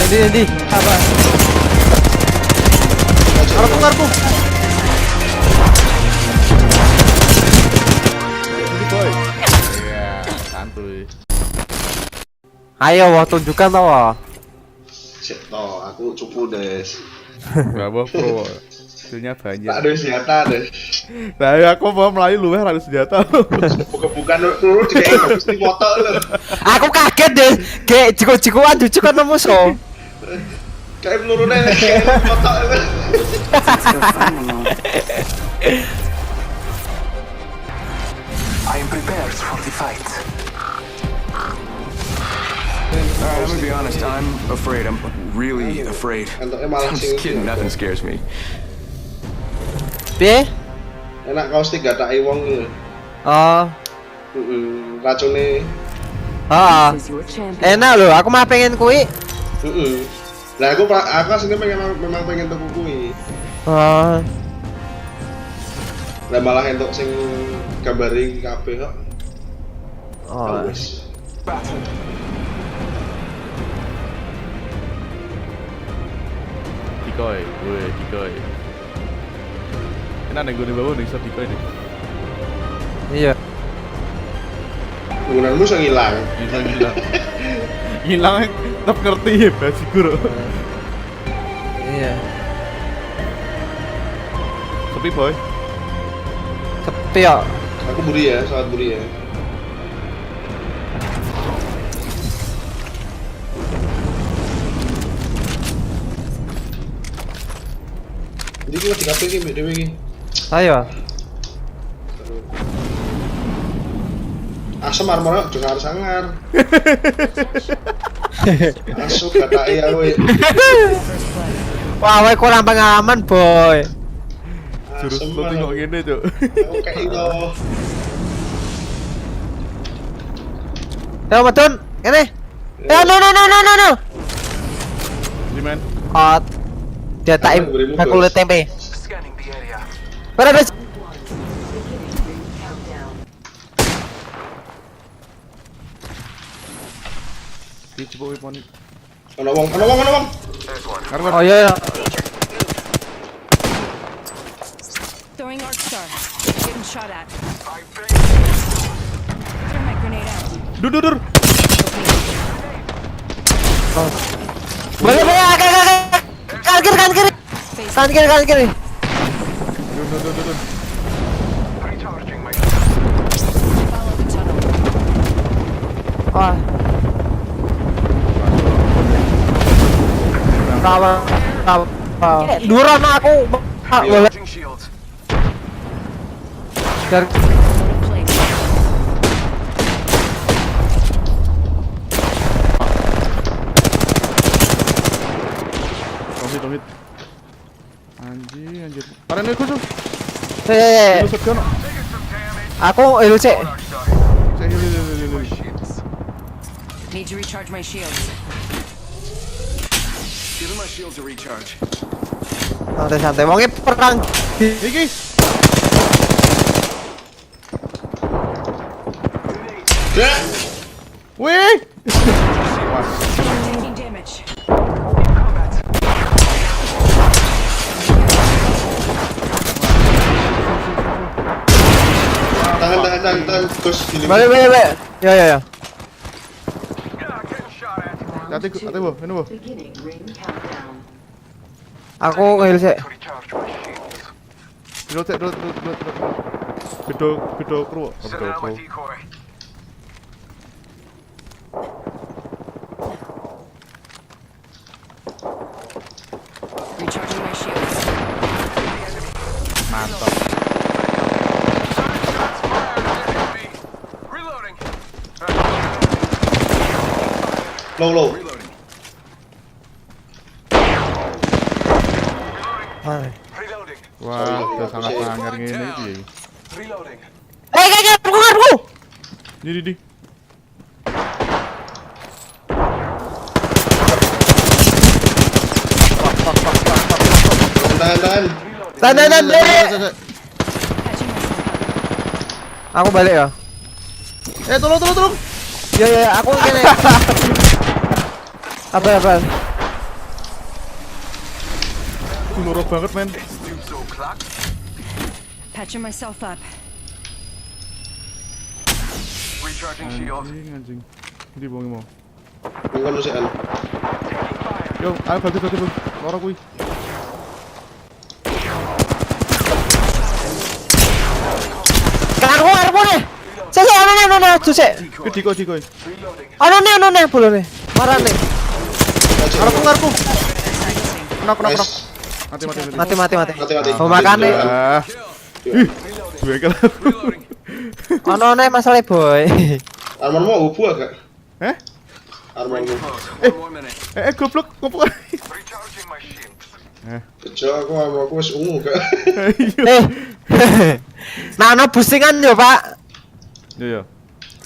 Di. Apa? Ngarepku. Ini boy. Iya, santuy. Ayo, wah tunjukkan tau wah. Cek toh, aku cupu des. Bawa pro. Skillnya banyak. Tak ada senjata des. Nah, ya aku mau melayu luweh harus senjata. Bukan dulu dikei habis di foto lho. Aku kaget deh. Kayak jiko-jikoan cucu kan musuh. Kayak pelurune kayak foto lho. I am prepared for the fight. I'm gonna be honest, I'm afraid. I'm really afraid. Entoknya malah I'm sing. just kidding, nothing scares me. Piye? Enak kaos tiga tak wong lho. Oh. Racune. Ah. Enak loh, aku mah pengen kui. Lah aku aslinya memang pengen tuku kuwi. Oh. Lah malah entuk sing gambare kabeh kok. Oh. Wis. Dikoy, gue dikoy. Enak nih gue di bawah nih, bisa dikoy nih. Iya. Penggunaanmu iso ngilang. Hilang. Hilang tetap ngerti ya, basikur. Iya. Sepi boy. Sepi ya. Aku buri ya, sangat buri ya. Jadi kita di kafe ini, dewe ini. Ayo. Asam armornya juga harus sangar. Asuk kata iya we. Wah, kurang pengalaman boy. Jurus lo tengok gini cok. Oke itu. Ayo Madun, ini. No. Ini men. Hot. Dia tak aku lihat tempe. Scanning the area. Berapa? Ini coba weapon. Ono wong. There's one. Oh iya. Throwing arc star. Getting shot at. I beg. Throw my grenade out. Dur. Boleh, kanan kiri. Dur. Recharging my. Follow the tunnel. Wah. Kawan. Duran aku. Boleh. Reloading shields. Biar Place. Tomit. Anjir. Parane aku tuh. eh Lu sekono. aku LC. Saya Need to recharge my shields. Giving my shields a recharge. Santai. Wongnya perang. Iki. Wih. Taking damage. Tangan Gus gini. Balik. Ya. Hati bu, ini bu. Aku LC. Recharge my shields. Dulu. Bedo kru. Send out my decoy. Recharging my shields. Mantap. Reloading. Low. Reloading. Hai. Reloading. Wah, udah sangat sangar ini ya. Reloading. Aku. Di. Tahan. Tahan. Patching myself up. Aku balik ya. Tolong. Ya, aku gini. Apa? Aduh, loro banget, men. Patching myself up. Anjing. Ndi wong mau. Bukan lu sih Al. Yo, ayo bagi, Bang. Loro kuwi. Karo nih. Sese ana juse. Ki diko. Ana nih bolone. Marane. Ngarepku. Knock. Nice. Mati. Oh makane. Ah. Ih, gue kan. Ono nih masalah boy. Armormu ubu agak. Eh? Armormu. Goblok, ngopo? Kecil aku armorku wis ungu gak. Nah, ono boostingan yo, Pak. Iya.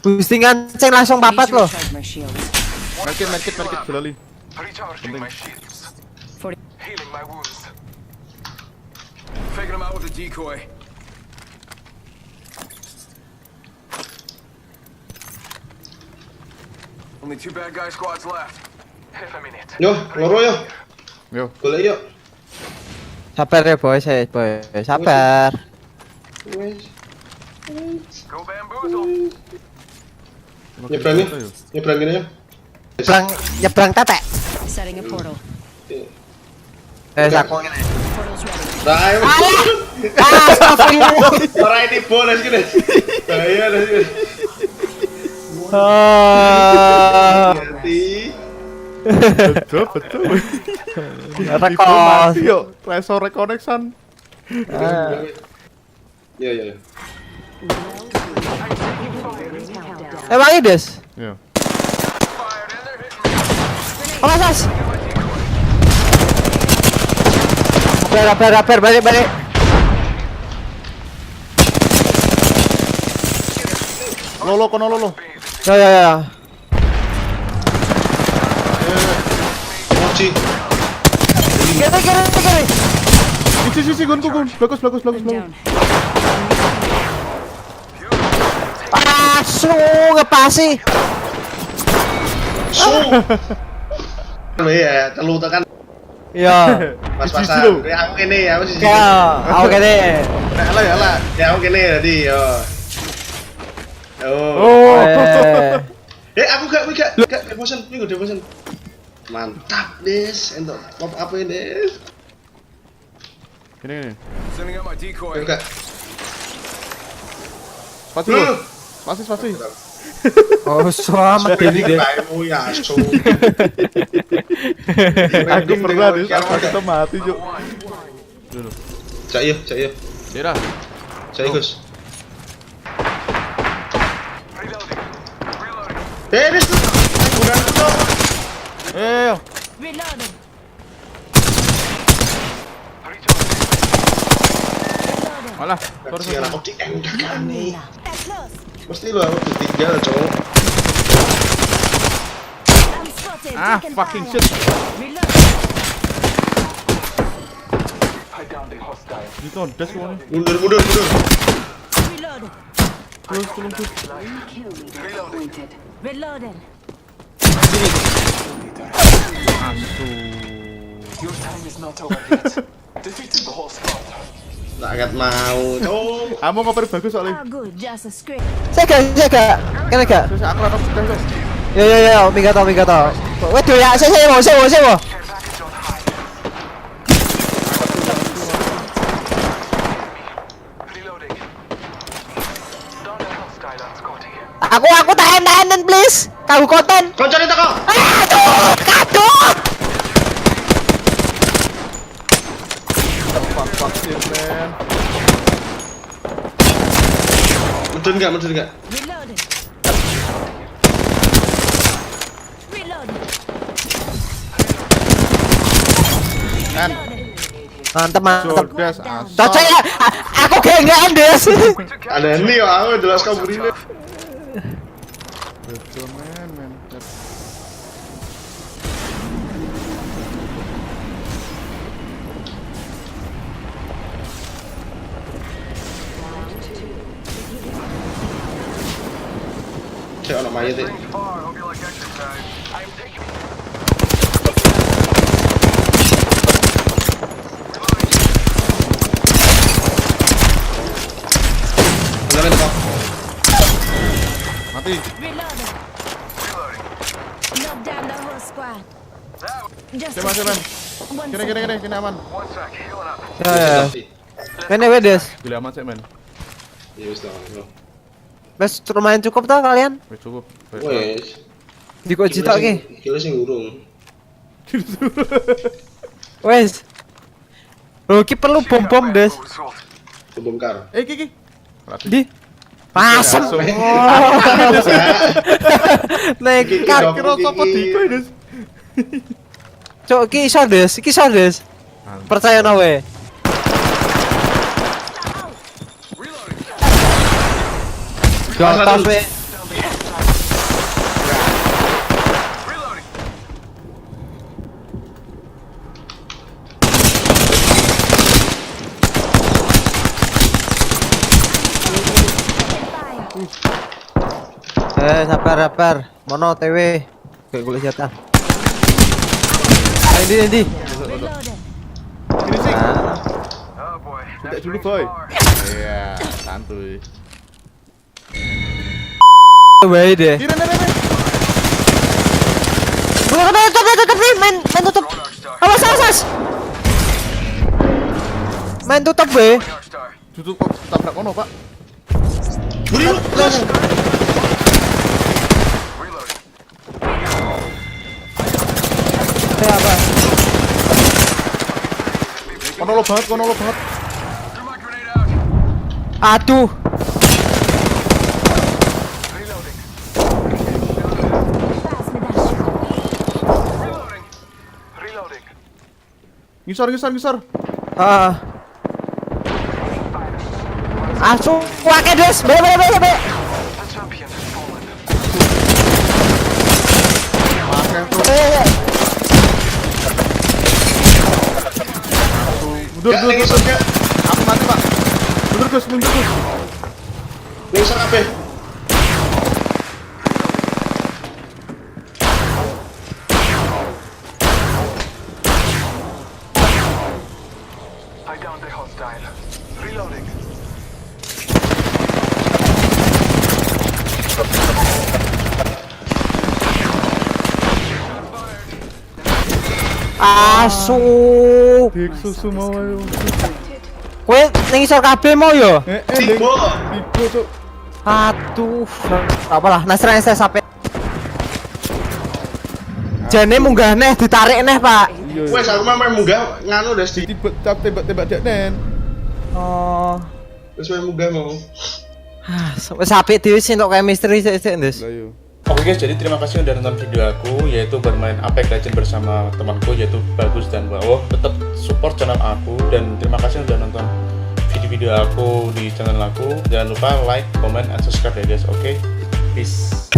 Boostingan sing langsung papat loh. Recharge my shields. Market Belali. Recharging my shields. 40. Healing my wounds. Faking him out with a decoy. Only 2 bad guy squads left. Half a minute. Yo, loro yo. Yo. Golek yo. Sabar ya, boy. Sabar. Wes. Go bamboozle. Nyebrang gini ya. Nyebrang tetek. Setting a portal. Aku ngene. Portal's ready. Nah, ayo. Astagfirullah. Ora ini bonus gini. Bahaya dah sini. Hati. Betul. Rekor. Yo, resor reconnection. Iya. Emang ini des? Yo. Awas. Sabar, balik. Lolo. Ya. Mochi. Kiri. Sisi gunku. Bagus. I'm down. Ngepasi. Iya, telu tekan Iya. pas-pasan. Ya aku kene ya, aku sih. Aku kene. Yalah. Ya aku kene tadi yo. Oh. Aku gak bosan, minggu udah bosan. Mantap, Des. Entuk pop up ini, Des. Gini. Sending out my decoy. Enggak. Spasi. Oh, selamat ini deh. Oh ya, so. Aku pernah deh, kita mati, Cuk. Dulu. Cak yo. Dira. Cak Gus. Reloading. Des. Bukan tuh. Reloading. Malah, Sorry. Aku di enggak nih. Mesti lo aku ditinggal, cowok. fucking shit. Itu das semuanya. Mundur. Reloading. Your time is not over yet. Defeated the whole squad. Tak akan mau, cowok. Kamu ngoper bagus soalnya. Good, just a script. Saya gak. Kena gak? Terus aku rata sudah guys. Ya, minggat tau. Waduh ya, saya mau. Care package on high. Reloading. Down the hostile on Scotty. Aku tahan please. Kau konten. Koncone tak kok. Aduh. Fuck shit, man. Mudun enggak? Reloading. Kan, Mantap. Jordas Cocok ya. Aku genggaan des. Ada nih, aku jelas kabur ini. Betul, man. Cek ono mayat iki. Far, hope you like exercise. I'm taking it. Jangan kok. Mati. Reloading. Knock down the whole squad. Just Siapa siapa? one Kira kira kira kira aman. Ya. Kene wes Des. Bila aman sih men. Ya wis ta. Wes lumayan cukup tau kalian. Wes cukup. Wes. Di kok cita ki. Kilo sing urung. Wes. Loh, ki perlu bom-bom Des. Kebongkar. Ki. Di pasang. Langsung. Nekat. Kira sopo diko Des. Cok ki iso Des. Percaya nawe. Gatas we. Sabar. Mono TW. Kayak gue senjata. Ini. reloading. Ini sih. Nah, Sudah dulu boy. Iya, santuy. baik deh. Kira nere. Tutup, main tutup. Awas. Main tutup be. Tutup kok tabrak kono, Pak. Apa? Kono lo banget. Aduh. Ngisor. Asu, wake Des. Be. Pakai tuh. Mundur. Ning isor gak? Aku mati, Pak. Mundur, Gus. Ning isor kabeh. I downed the hostile. Reloading. Asu. Dik susu mau ayo. Kowe ning isor kabeh mau yo? Tibo. Tibo tuh. Aduh. Apalah, nasrane saya sampai. Jane munggah neh ditarik neh, Pak. Iya. Wes aku mah munggah nganu Des di. Tiba tembak Deknen. Oh. Wes munggah mau. Wes apik dhewe sih untuk chemistry sik Des. Lah yo. Oke guys, jadi terima kasih udah nonton video aku, yaitu bermain Apex Legends bersama temanku, yaitu Bagus dan Bawo. Tetap support channel aku, dan terima kasih udah nonton video-video aku di channel aku. Jangan lupa like, comment, and subscribe ya guys, oke? Peace.